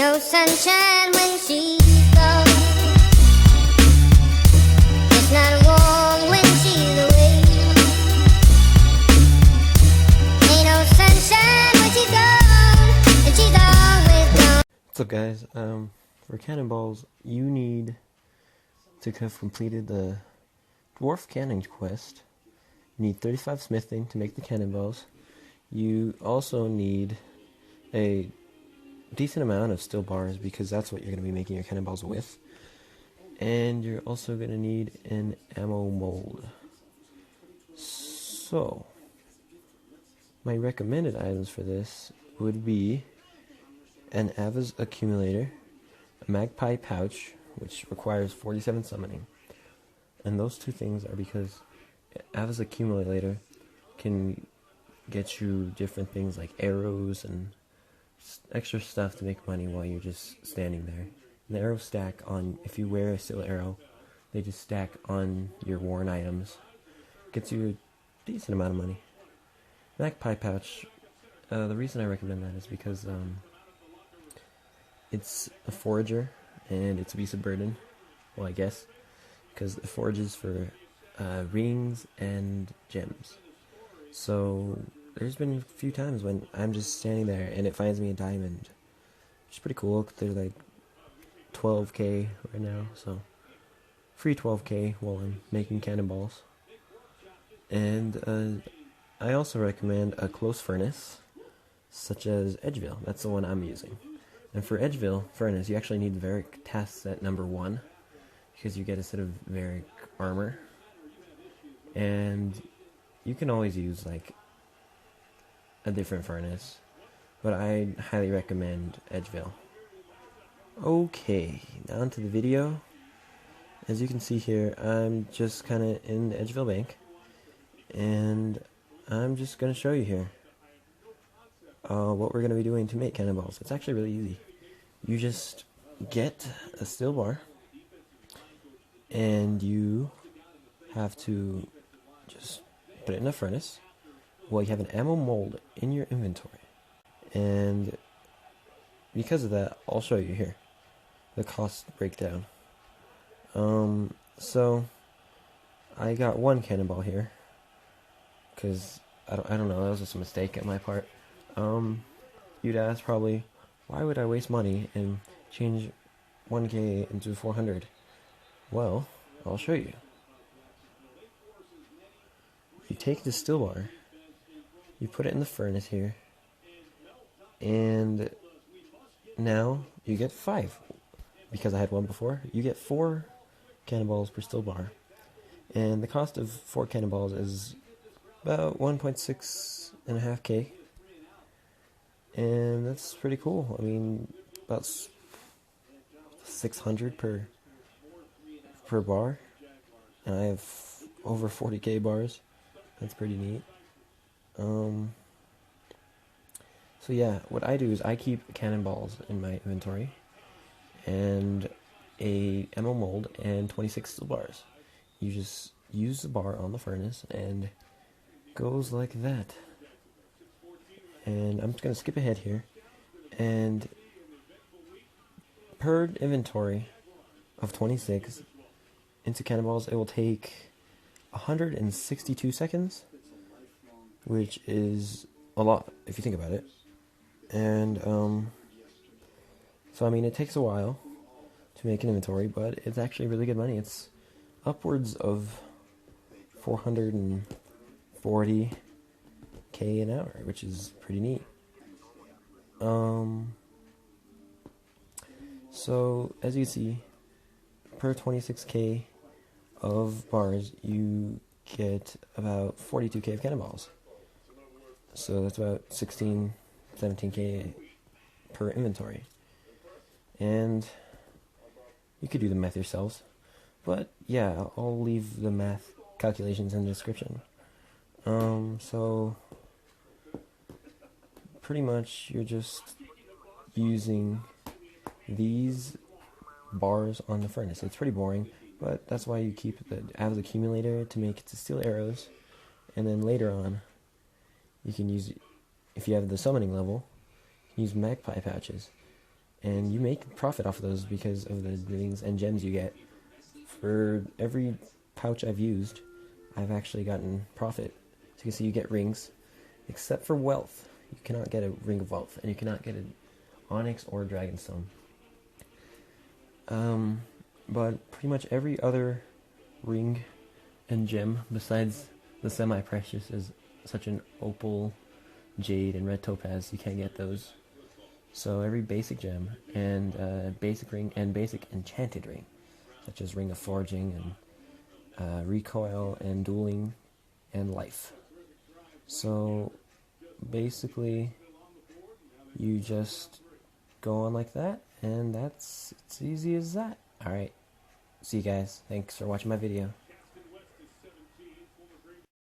no sunshine when she's gone. It's not warm when she's away. Ain't no sunshine when she's gone, and she's always gone. What's up, guys? For Cannonballs, you need to have completed the Dwarf Cannon quest. You need 35 smithing to make the cannonballs. You also need a decent amount of steel bars because that's what you're going to be making your cannonballs with. And you're also going to need an ammo mold. So, my recommended items for this would be an Accumulator, a Magpie pouch, which requires 47 summoning. And those two things are because Ava's Accumulator can get you different things like arrows and extra stuff to make money while you're just standing there. And the arrows stack on, if you wear a steel arrow, they just stack on your worn items. Gets you a decent amount of money. Magpie pouch, the reason I recommend that is because it's a forager and it's a beast of burden. Well, I guess, because it forages for rings and gems. So there's been a few times when I'm just standing there and it finds me a diamond, which is pretty cool. They're like 12k right now, so free 12k while I'm making cannonballs. And I also recommend a close furnace, such as Edgeville. That's the one I'm using. And for Edgeville furnace, you actually need Varic task set number 1, because you get a set of Varic armor. And you can always use like a different furnace, but I highly recommend Edgeville. Okay, now onto the video. As you can see here, I'm just kind of in the Edgeville bank, and I'm just going to show you here what we're going to be doing to make cannonballs. It's actually really easy. You just get a steel bar, and you have to just put it in a furnace. Well, you have an ammo mold in your inventory, and because of that, I'll show you here the cost breakdown. So I got one cannonball here because I don't know, that was just a mistake on my part. You'd ask probably, why would I waste money and change 1k into 400? Well, I'll show you. You take the steel bar, you put it in the furnace here, and now you get 5. Because I had one before, you get 4 cannonballs per steel bar. And the cost of 4 cannonballs is about 1.6.5k. And that's pretty cool. I mean, about 600 per bar. And I have over 40k bars. That's pretty neat. So yeah, what I do is I keep cannonballs in my inventory, and a ammo mold, and 26 steel bars. You just use the bar on the furnace, and goes like that. And I'm just going to skip ahead here, and per inventory of 26 into cannonballs, it will take 162 seconds, which is a lot if you think about it. And so I mean, it takes a while to make an inventory, but it's actually really good money. It's upwards of 440k an hour, which is pretty neat. So as you see, per 26k of bars, you get about 42k of cannonballs. So that's about 17k per inventory. And you could do the math yourselves, but yeah, I'll leave the math calculations in the description. So pretty much you're just using these bars on the furnace. It's pretty boring, but that's why you keep the Accumulator to make it to steel arrows, and then later on you can use, if you have the summoning level, use Magpie pouches. and you make profit off of those because of the rings and gems you get. For every pouch I've used, I've actually gotten profit. So you can see you get rings, except for wealth. You cannot get a ring of wealth, and you cannot get an onyx or dragonstone. But pretty much every other ring and gem besides the semi-precious is such an opal, jade, and red topaz. You can't get those. So every basic gem and basic ring and basic enchanted ring, such as ring of forging and recoil and dueling and life. So basically you just go on like that, and it's easy as that. Alright, see you guys. Thanks for watching my video.